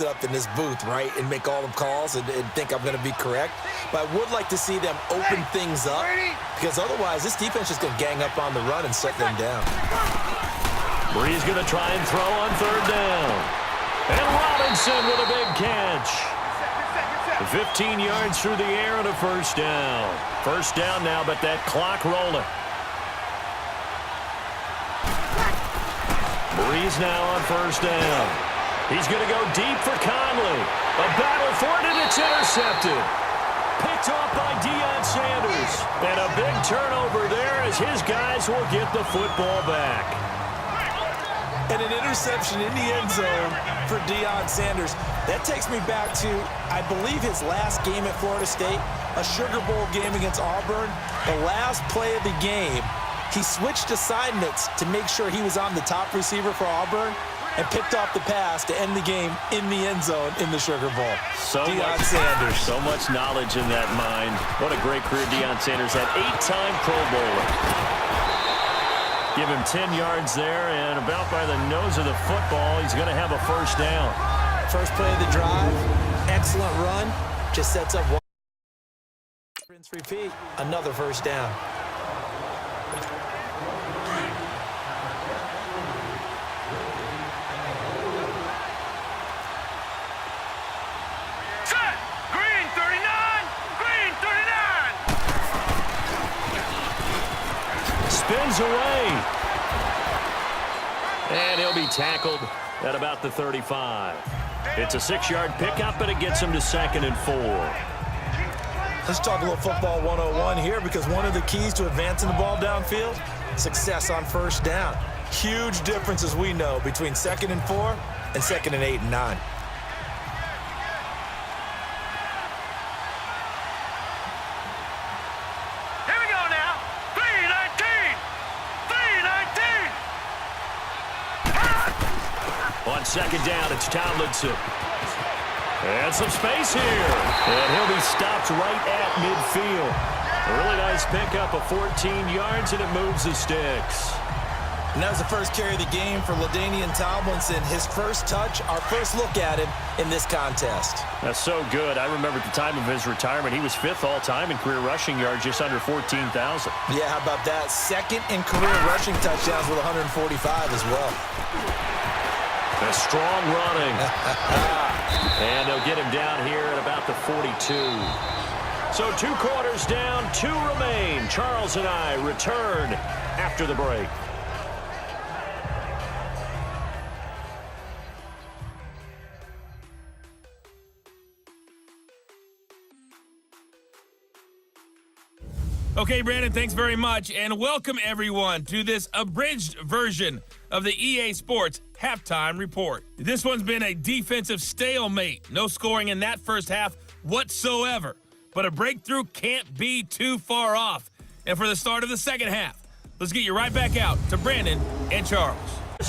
up in this booth, right, and make all the calls and think I'm going to be correct. But I would like to see them open things up because otherwise this defense is going to gang up on the run and shut them down. Bree's going to try and throw on third down. And Robinson with a big catch. 15 yards through the air and a first down. First down now, but that clock rolling. Breeze now on first down. He's going to go deep for Conley. A battle for it, and it's intercepted. Picked off by Deion Sanders. And a big turnover there as his guys will get the football back. And an interception in the end zone for Deion Sanders. That takes me back to, I believe, his last game at Florida State, a Sugar Bowl game against Auburn. The last play of the game, he switched assignments to make sure he was on the top receiver for Auburn and picked off the pass to end the game in the end zone in the Sugar Bowl. Deion Sanders. So much knowledge in that mind. What a great career Deion Sanders had. 8-time Pro Bowler. Give him 10 yards there, and about by the nose of the football, he's going to have a first down. First play of the drive, excellent run, just sets up one. Rinse, repeat, another first down. Set! Green 39! Green 39! Spins away. And he'll be tackled at about the 35. It's a 6-yard pickup, and it gets him to 2nd and 4. Let's talk a little football 101 here because one of the keys to advancing the ball downfield, success on first down. Huge difference, as we know, between 2nd and 4 and 2nd and 8 and 9. Here we go now. 319! 319! On second down, it's Tomlinson. And some space here. And he'll be stopped right at midfield. A really nice pickup of 14 yards, and it moves the sticks. And that was the first carry of the game for LaDainian Tomlinson. His first touch, our first look at him in this contest. That's so good. I remember at the time of his retirement, he was 5th all-time in career rushing yards, just under 14,000. Yeah, how about that? 2nd in career rushing touchdowns with 145 as well. A strong running. And they'll get him down here at about the 42. So 2 quarters down, 2 remain. Charles and I return after the break. Okay, Brandon, thanks very much, and welcome everyone to this abridged version of the EA Sports Halftime Report. This one's been a defensive stalemate. No scoring in that first half whatsoever, but a breakthrough can't be too far off. And for the start of the second half, let's get you right back out to Brandon and Charles.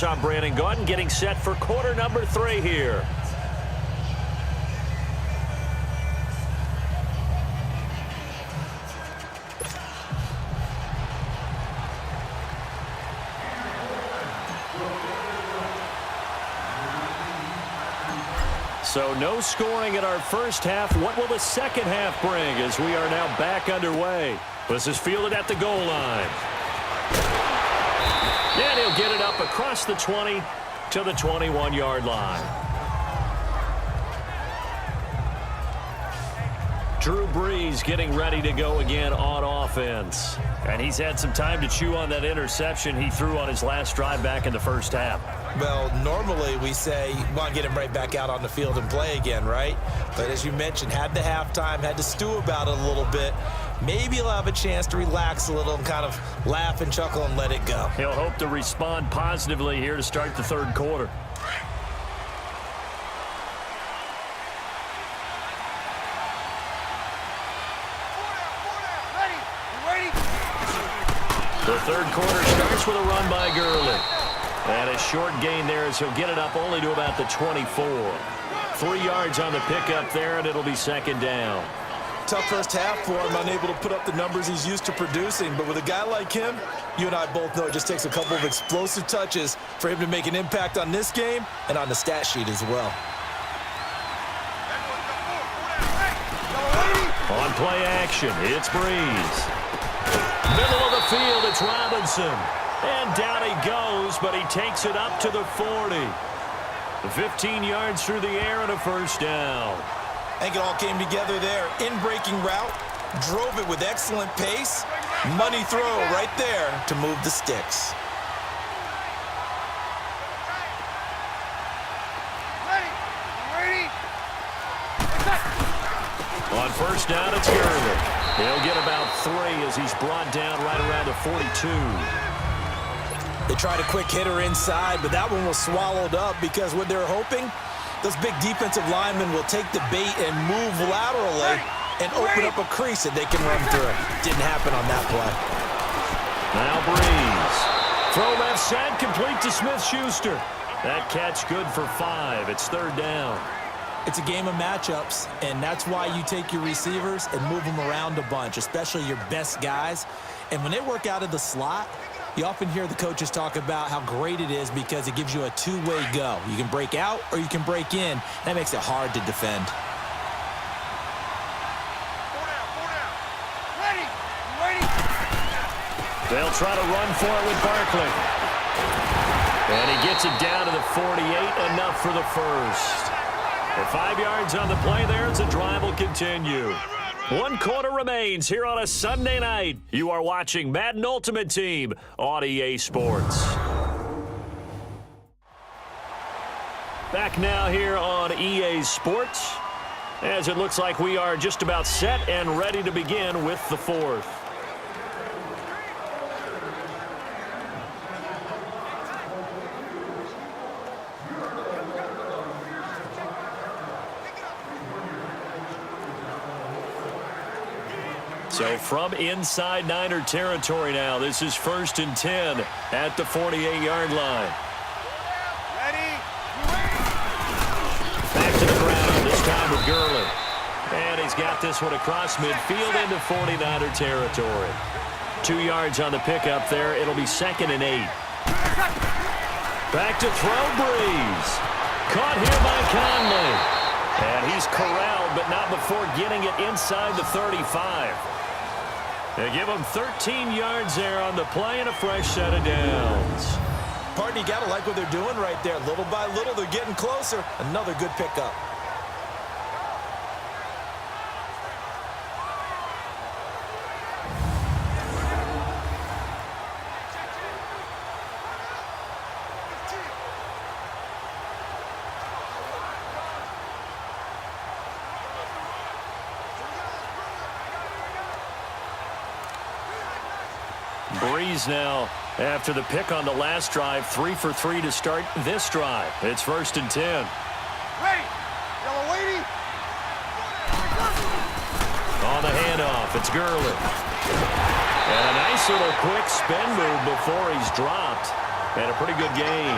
I'm Brandon Gaudin getting set for quarter number 3 here. So no scoring in our first half. What will the second half bring as we are now back underway? This is fielded at the goal line. And he'll get it up across the 20 to the 21-yard line. Drew Brees getting ready to go again on offense. And he's had some time to chew on that interception he threw on his last drive back in the first half. Well, normally we say you want to get him right back out on the field and play again, right? But as you mentioned, had the halftime, had to stew about it a little bit. Maybe he'll have a chance to relax a little and kind of laugh and chuckle and let it go. He'll hope to respond positively here to start the third quarter. The third quarter starts with a run by Gurley. And a short gain there as he'll get it up only to about the 24. 3 yards on the pickup there, and it'll be second down. Tough first half for him, unable to put up the numbers he's used to producing. But with a guy like him, you and I both know it just takes a couple of explosive touches for him to make an impact on this game and on the stat sheet as well. On play action, it's Breeze. Middle of the field, it's Robinson. And down he goes, but he takes it up to the 40. 15 yards through the air and a first down. I think it all came together there. In-breaking route, drove it with excellent pace. Money throw right there to move the sticks. On first down, it's Gurley. He'll get about 3 as he's brought down right around the 42. They tried a quick hitter inside, but that one was swallowed up because what they're hoping, those big defensive linemen will take the bait and move laterally and open up a crease that they can run through. Didn't happen on that play. Now Breeze. Throw left side, complete to Smith-Schuster. That catch good for 5. It's third down. It's a game of matchups, and that's why you take your receivers and move them around a bunch, especially your best guys. And when they work out of the slot, you often hear the coaches talk about how great it is because it gives you a two-way go. You can break out or you can break in. That makes it hard to defend. They'll try to run for it with Barkley. And he gets it down to the 48, enough for the first. For 5 yards on the play there as the drive will continue. 1 quarter remains here on a Sunday night. You are watching Madden Ultimate Team on EA Sports. Back now here on EA Sports, as it looks like we are just about set and ready to begin with the fourth. So from inside Niner territory now, this is 1st and 10 at the 48-yard line. Back to the ground, this time with Gurley. And he's got this one across midfield into 49er territory. 2 yards on the pickup there. It'll be 2nd and 8. Back to throw, Breeze. Caught here by Conley. And he's corralled, but not before getting it inside the 35. They give him 13 yards there on the play and a fresh set of downs. Pardon, you got to like what they're doing right there. Little by little, they're getting closer. Another good pickup. Breeze now after the pick on the last drive, 3 for 3 to start this drive. It's 1st and 10. Ready. Yellow lady. On the handoff, it's Gurley. And a nice little quick spin move before he's dropped. And a pretty good gain.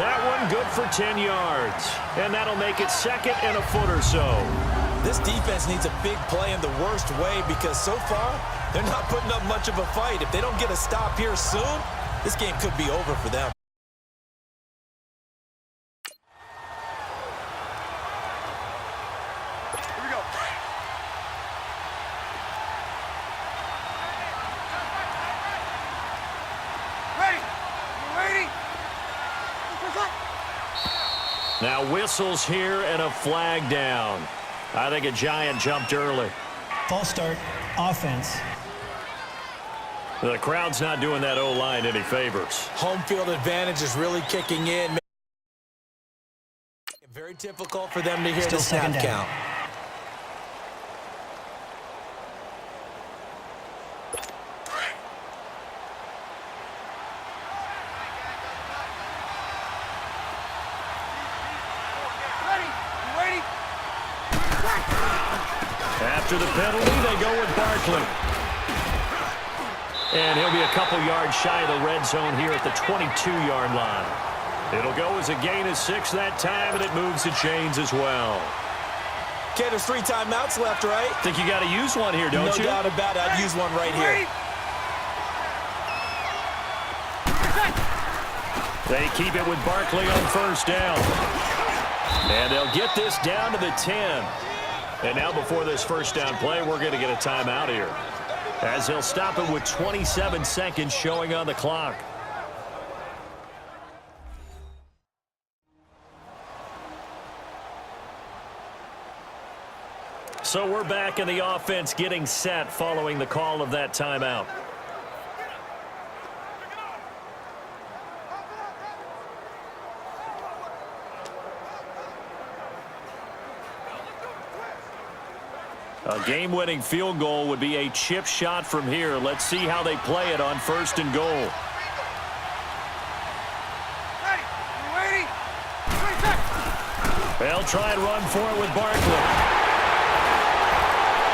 That one good for 10 yards. And that'll make it 2nd and a foot or so. This defense needs a big play in the worst way because so far, they're not putting up much of a fight. If they don't get a stop here soon, this game could be over for them. Here we go. Ready. You ready? Now whistles here and a flag down. I think a Giant jumped early. False start, offense. The crowd's not doing that O-line any favors. Home field advantage is really kicking in. Very difficult for them to hear the snap count. After the penalty, they go with Barkley. And he'll be a couple yards shy of the red zone here at the 22-yard line. It'll go as a gain of 6 that time, and it moves the chains as well. Okay, there's 3 timeouts left, right? Think you got to use one here, don't you? No doubt about it. I'd use one right here. They keep it with Barkley on first down. And they'll get this down to the 10. And now before this first down play, we're going to get a timeout here, as he'll stop it with 27 seconds showing on the clock. So we're back in the offense getting set following the call of that timeout. A game-winning field goal would be a chip shot from here. Let's see how they play it on 1st and goal. Ready? You ready? 20 seconds. They'll try and run for it with Barkley.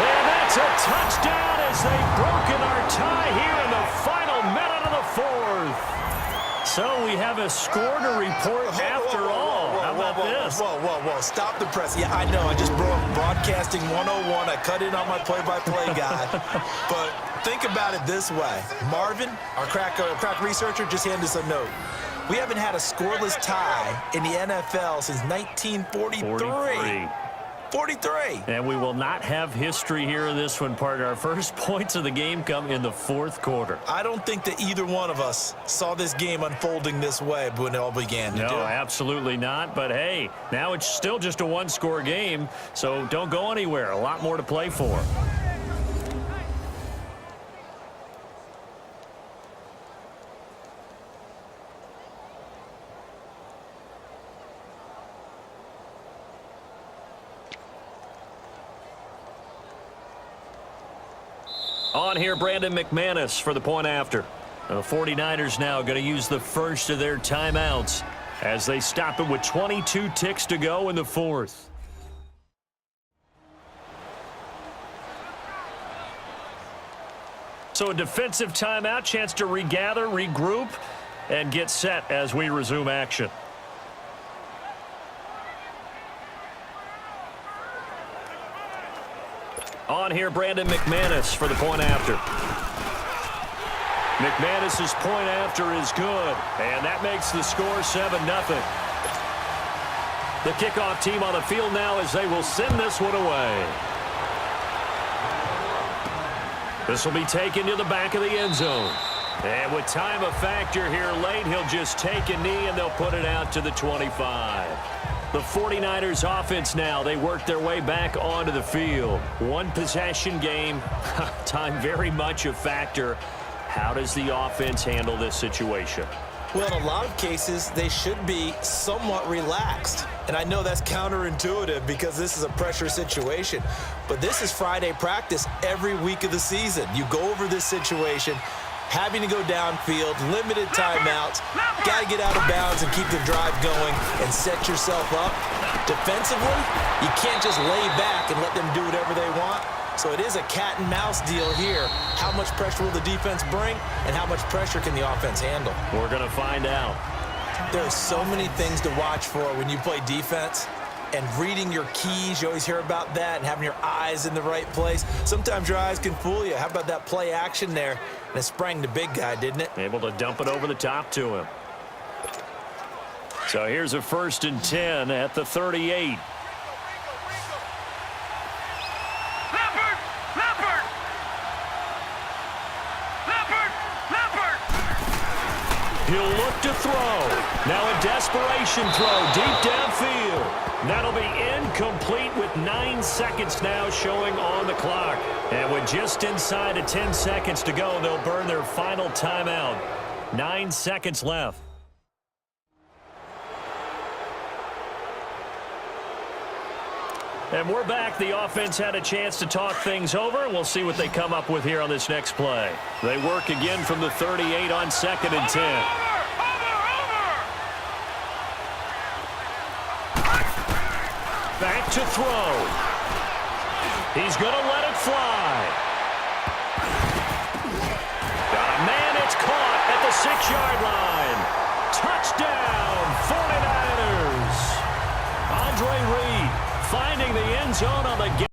And that's a touchdown as they've broken our tie here in the final minute of the 4th. So we have a score to report after all. How about this? Whoa. Stop the press. Yeah, I know. I just broke broadcasting 101. I cut in on my play-by-play guy. But think about it this way. Marvin, our crack researcher, just handed us a note. We haven't had a scoreless tie in the NFL since 1943. 43. And we will not have history here in this one, partner. Our first points of the game come in the 4th quarter. I don't think that either one of us saw this game unfolding this way when it all began. No, absolutely not. But, hey, now it's still just a one-score game, so don't go anywhere. A lot more to play for. On here, Brandon McManus for the point after. The 49ers now going to use the first of their timeouts as they stop it with 22 ticks to go in the 4th. So a defensive timeout, chance to regather, regroup, and get set as we resume action. On here, Brandon McManus for the point after. McManus's point after is good, and that makes the score 7-0. The kickoff team on the field now as they will send this one away. This will be taken to the back of the end zone. And with time a factor here late, he'll just take a knee and they'll put it out to the 25. The 49ers offense now, they work their way back onto the field. One possession game, time very much a factor. How does the offense handle this situation? Well, in a lot of cases, they should be somewhat relaxed. And I know that's counterintuitive because this is a pressure situation. But this is Friday practice every week of the season. You go over this situation, having to go downfield, limited timeouts, got to get out of bounds and keep the drive going and set yourself up. Defensively, you can't just lay back and let them do whatever they want. So it is a cat and mouse deal here. How much pressure will the defense bring and how much pressure can the offense handle? We're going to find out. There are so many things to watch for when you play defense. And reading your keys, you always hear about that, and having your eyes in the right place. Sometimes your eyes can fool you. How about that play action there? And it sprang the big guy, didn't it? Able to dump it over the top to him. So here's a 1st and 10 at the 38. He'll look to throw. Now a desperation throw deep downfield. That'll be incomplete with 9 seconds now showing on the clock. And with just inside of 10 seconds to go, they'll burn their final timeout. 9 seconds left. And we're back. The offense had a chance to talk things over, and we'll see what they come up with here on this next play. They work again from the 38 on 2nd and 10. Back to throw. He's going to let it fly. Got a man, it's caught at the 6-yard line. Touchdown, 49ers. Andre Reed finding the end zone on the game.